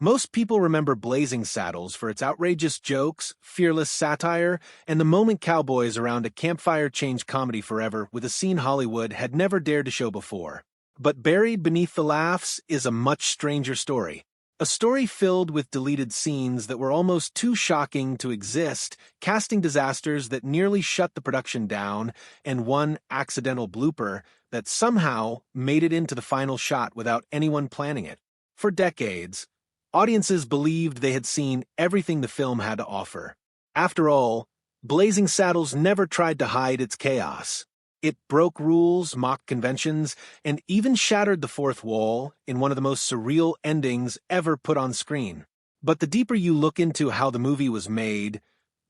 Most people remember Blazing Saddles for its outrageous jokes, fearless satire, and the moment cowboys around a campfire changed comedy forever with a scene Hollywood had never dared to show before. But buried beneath the laughs is a much stranger story. A story filled with deleted scenes that were almost too shocking to exist, casting disasters that nearly shut the production down, and one accidental blooper that somehow made it into the final shot without anyone planning it. For decades, audiences believed they had seen everything the film had to offer. After all, Blazing Saddles never tried to hide its chaos. It broke rules, mocked conventions, and even shattered the fourth wall in one of the most surreal endings ever put on screen. But the deeper you look into how the movie was made,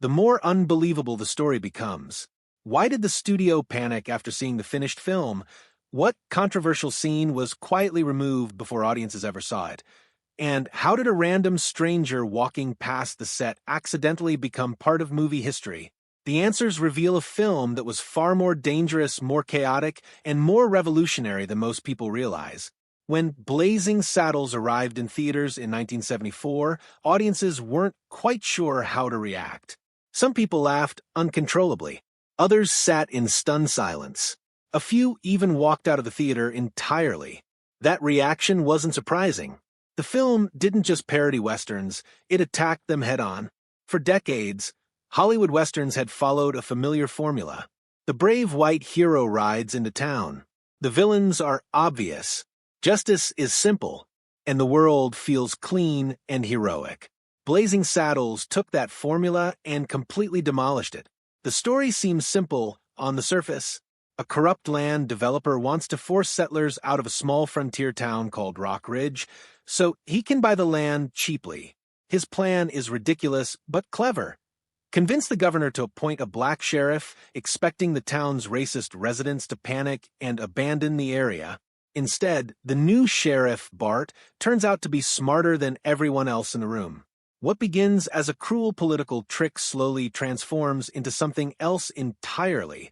the more unbelievable the story becomes. Why did the studio panic after seeing the finished film? What controversial scene was quietly removed before audiences ever saw it? And how did a random stranger walking past the set accidentally become part of movie history? The answers reveal a film that was far more dangerous, more chaotic, and more revolutionary than most people realize. When Blazing Saddles arrived in theaters in 1974, audiences weren't quite sure how to react. Some people laughed uncontrollably. Others sat in stunned silence. A few even walked out of the theater entirely. That reaction wasn't surprising. The film didn't just parody westerns, it attacked them head-on. For decades, Hollywood westerns had followed a familiar formula. The brave white hero rides into town. The villains are obvious. Justice is simple, and the world feels clean and heroic. Blazing Saddles took that formula and completely demolished it. The story seems simple on the surface. A corrupt land developer wants to force settlers out of a small frontier town called Rock Ridge, so he can buy the land cheaply. His plan is ridiculous but clever. Convince the governor to appoint a black sheriff, expecting the town's racist residents to panic and abandon the area. Instead, the new sheriff, Bart, turns out to be smarter than everyone else in the room. What begins as a cruel political trick slowly transforms into something else entirely.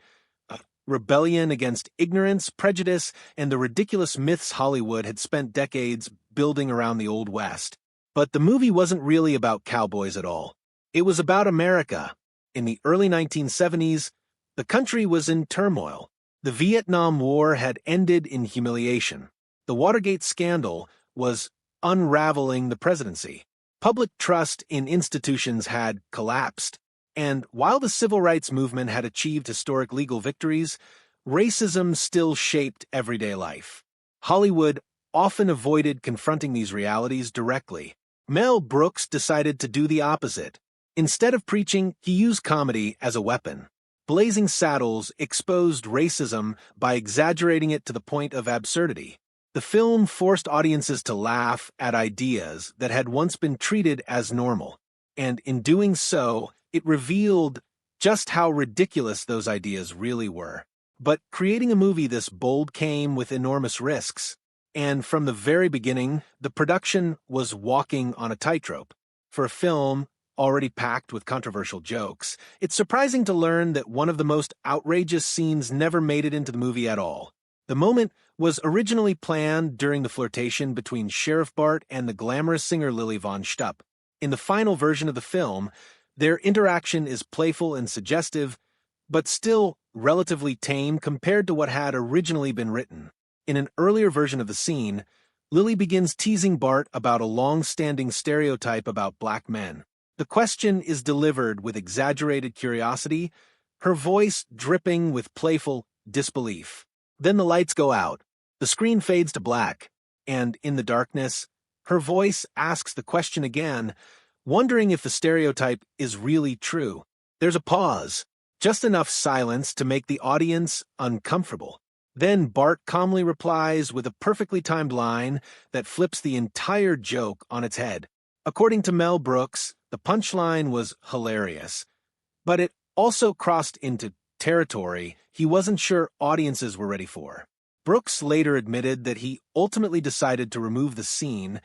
Rebellion against ignorance, prejudice, and the ridiculous myths Hollywood had spent decades building around the Old West. But the movie wasn't really about cowboys at all. It was about America. In the early 1970s, the country was in turmoil. The Vietnam War had ended in humiliation. The Watergate scandal was unraveling the presidency. Public trust in institutions had collapsed. And while the civil rights movement had achieved historic legal victories, racism still shaped everyday life. Hollywood often avoided confronting these realities directly. Mel Brooks decided to do the opposite. Instead of preaching, he used comedy as a weapon. Blazing Saddles exposed racism by exaggerating it to the point of absurdity. The film forced audiences to laugh at ideas that had once been treated as normal, and in doing so, it revealed just how ridiculous those ideas really were. But creating a movie this bold came with enormous risks, and from the very beginning, the production was walking on a tightrope. For a film already packed with controversial jokes, it's surprising to learn that one of the most outrageous scenes never made it into the movie at all. The moment was originally planned during the flirtation between Sheriff Bart and the glamorous singer Lily Von Shtupp. In the final version of the film, their interaction is playful and suggestive, but still relatively tame compared to what had originally been written. In an earlier version of the scene, Lily begins teasing Bart about a long-standing stereotype about black men. The question is delivered with exaggerated curiosity, her voice dripping with playful disbelief. Then the lights go out, the screen fades to black, and in the darkness, her voice asks the question again, wondering if the stereotype is really true. There's a pause, just enough silence to make the audience uncomfortable. Then Bart calmly replies with a perfectly timed line that flips the entire joke on its head. According to Mel Brooks, the punchline was hilarious, but it also crossed into territory he wasn't sure audiences were ready for. Brooks later admitted that he ultimately decided to remove the scene,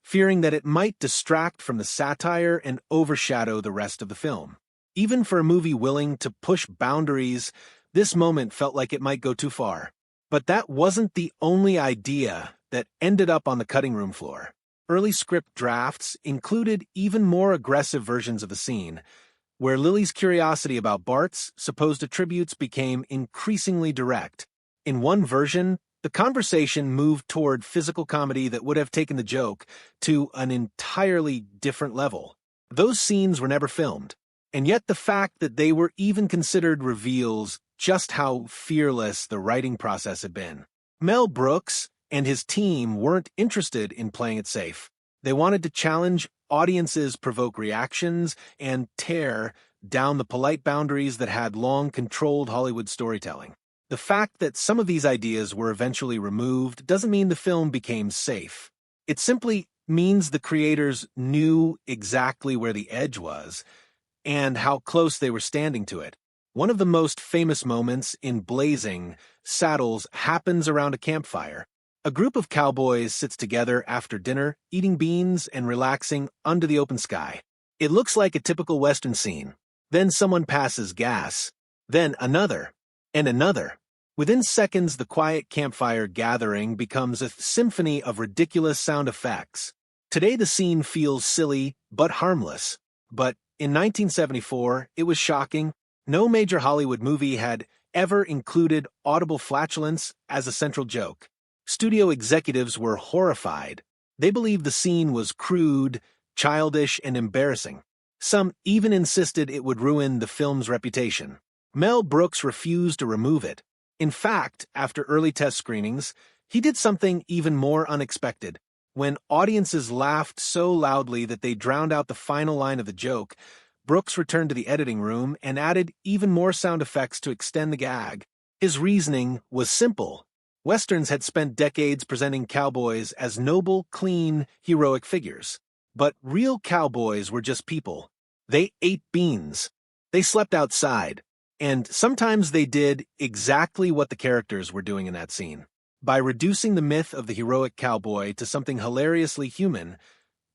fearing that it might distract from the satire and overshadow the rest of the film. Even for a movie willing to push boundaries, this moment felt like it might go too far. But that wasn't the only idea that ended up on the cutting room floor. Early script drafts included even more aggressive versions of the scene, where Lily's curiosity about Bart's supposed attributes became increasingly direct. In one version, the conversation moved toward physical comedy that would have taken the joke to an entirely different level. Those scenes were never filmed, and yet the fact that they were even considered reveals just how fearless the writing process had been. Mel Brooks and his team weren't interested in playing it safe. They wanted to challenge audiences, provoke reactions, and tear down the polite boundaries that had long controlled Hollywood storytelling. The fact that some of these ideas were eventually removed doesn't mean the film became safe. It simply means the creators knew exactly where the edge was and how close they were standing to it. One of the most famous moments in Blazing Saddles happens around a campfire. A group of cowboys sits together after dinner, eating beans and relaxing under the open sky. It looks like a typical Western scene. Then someone passes gas. Then another. And another. Within seconds, the quiet campfire gathering becomes a symphony of ridiculous sound effects. Today the scene feels silly, but harmless. But in 1974, it was shocking. No major Hollywood movie had ever included audible flatulence as a central joke. Studio executives were horrified. They believed the scene was crude, childish, and embarrassing. Some even insisted it would ruin the film's reputation. Mel Brooks refused to remove it. In fact, after early test screenings, he did something even more unexpected. When audiences laughed so loudly that they drowned out the final line of the joke, Brooks returned to the editing room and added even more sound effects to extend the gag. His reasoning was simple. Westerns had spent decades presenting cowboys as noble, clean, heroic figures. But real cowboys were just people. They ate beans. They slept outside. And sometimes they did exactly what the characters were doing in that scene. By reducing the myth of the heroic cowboy to something hilariously human,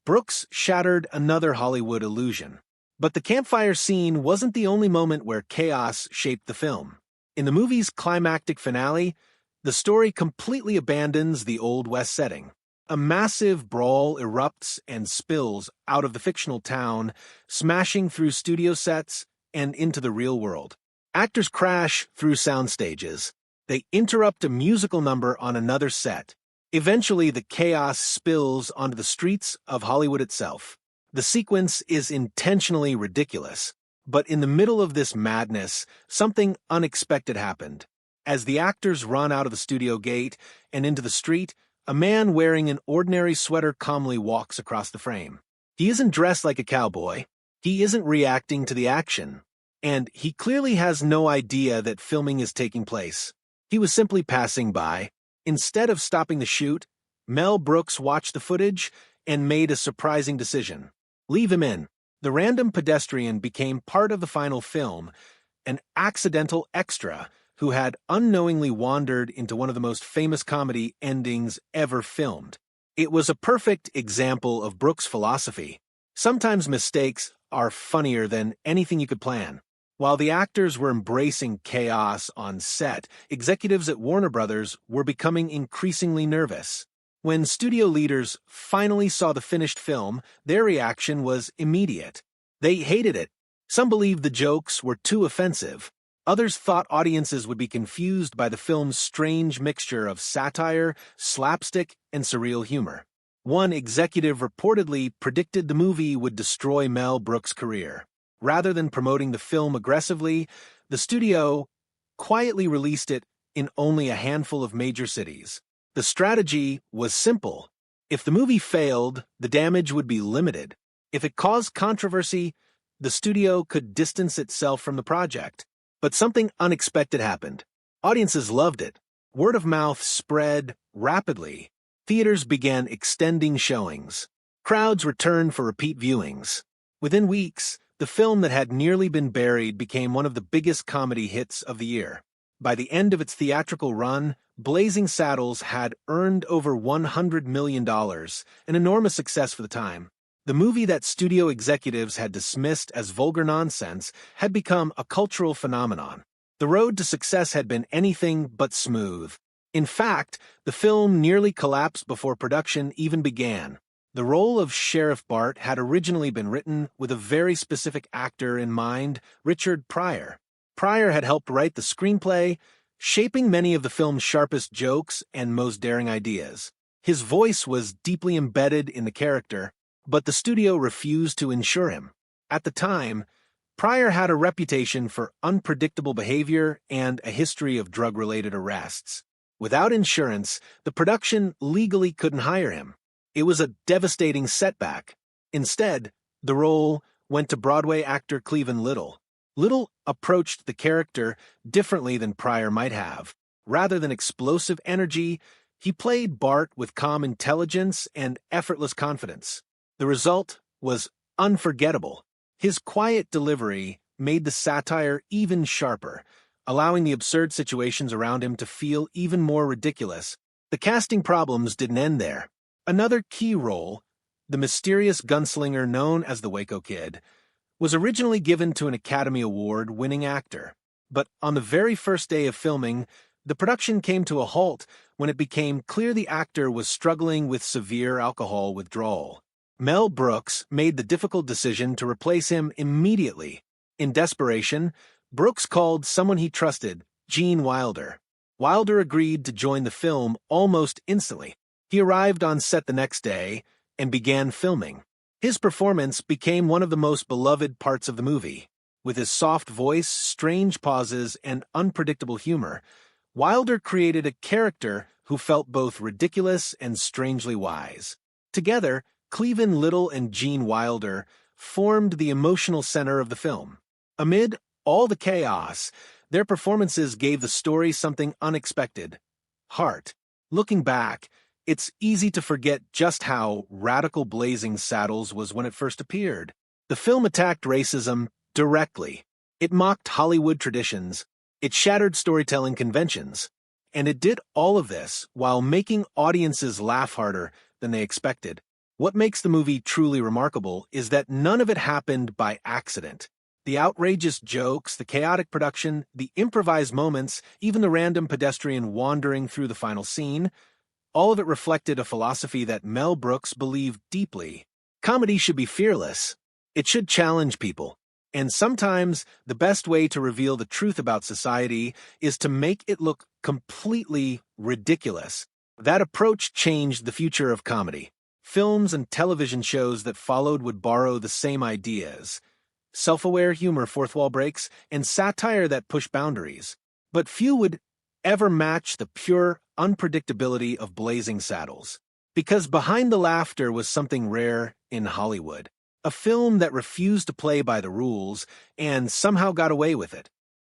Brooks shattered another Hollywood illusion. But the campfire scene wasn't the only moment where chaos shaped the film. In the movie's climactic finale, the story completely abandons the Old West setting. A massive brawl erupts and spills out of the fictional town, smashing through studio sets and into the real world. Actors crash through sound stages. They interrupt a musical number on another set. Eventually, the chaos spills onto the streets of Hollywood itself. The sequence is intentionally ridiculous, but in the middle of this madness, something unexpected happened. As the actors run out of the studio gate and into the street, a man wearing an ordinary sweater calmly walks across the frame. He isn't dressed like a cowboy. He isn't reacting to the action. And he clearly has no idea that filming is taking place. He was simply passing by. Instead of stopping the shoot, Mel Brooks watched the footage and made a surprising decision. Leave him in. The random pedestrian became part of the final film, an accidental extra who had unknowingly wandered into one of the most famous comedy endings ever filmed. It was a perfect example of Brooks' philosophy. Sometimes mistakes are funnier than anything you could plan. While the actors were embracing chaos on set, executives at Warner Brothers were becoming increasingly nervous. When studio leaders finally saw the finished film, their reaction was immediate. They hated it. Some believed the jokes were too offensive. Others thought audiences would be confused by the film's strange mixture of satire, slapstick, and surreal humor. One executive reportedly predicted the movie would destroy Mel Brooks' career. Rather than promoting the film aggressively, the studio quietly released it in only a handful of major cities. The strategy was simple. If the movie failed, the damage would be limited. If it caused controversy, the studio could distance itself from the project. But something unexpected happened. Audiences loved it. Word of mouth spread rapidly. Theaters began extending showings. Crowds returned for repeat viewings. Within weeks, the film that had nearly been buried became one of the biggest comedy hits of the year. By the end of its theatrical run, Blazing Saddles had earned over $100 million, an enormous success for the time. The movie that studio executives had dismissed as vulgar nonsense had become a cultural phenomenon. The road to success had been anything but smooth. In fact, the film nearly collapsed before production even began. The role of Sheriff Bart had originally been written with a very specific actor in mind, Richard Pryor. Pryor had helped write the screenplay, shaping many of the film's sharpest jokes and most daring ideas. His voice was deeply embedded in the character, but the studio refused to insure him. At the time, Pryor had a reputation for unpredictable behavior and a history of drug-related arrests. Without insurance, the production legally couldn't hire him. It was a devastating setback. Instead, the role went to Broadway actor Cleveland Little. Little approached the character differently than Pryor might have. Rather than explosive energy, he played Bart with calm intelligence and effortless confidence. The result was unforgettable. His quiet delivery made the satire even sharper, allowing the absurd situations around him to feel even more ridiculous. The casting problems didn't end there. Another key role, the mysterious gunslinger known as the Waco Kid, was originally given to an Academy Award-winning actor. But on the very first day of filming, the production came to a halt when it became clear the actor was struggling with severe alcohol withdrawal. Mel Brooks made the difficult decision to replace him immediately. In desperation, Brooks called someone he trusted, Gene Wilder. Wilder agreed to join the film almost instantly. He arrived on set the next day and began filming. His performance became one of the most beloved parts of the movie. With his soft voice, strange pauses, and unpredictable humor, Wilder created a character who felt both ridiculous and strangely wise. Together, Cleveland Little and Gene Wilder formed the emotional center of the film. Amid all the chaos, their performances gave the story something unexpected: heart. Looking back, it's easy to forget just how radical Blazing Saddles was when it first appeared. The film attacked racism directly. It mocked Hollywood traditions. It shattered storytelling conventions. And it did all of this while making audiences laugh harder than they expected. What makes the movie truly remarkable is that none of it happened by accident. The outrageous jokes, the chaotic production, the improvised moments, even the random pedestrian wandering through the final scene, all of it reflected a philosophy that Mel Brooks believed deeply. Comedy should be fearless. It should challenge people. And sometimes the best way to reveal the truth about society is to make it look completely ridiculous. That approach changed the future of comedy. Films and television shows that followed would borrow the same ideas: self-aware humor, fourth wall breaks, and satire that pushed boundaries. But few would ever match the pure unpredictability of Blazing Saddles. Because behind the laughter was something rare in Hollywood. A film that refused to play by the rules and somehow got away with it.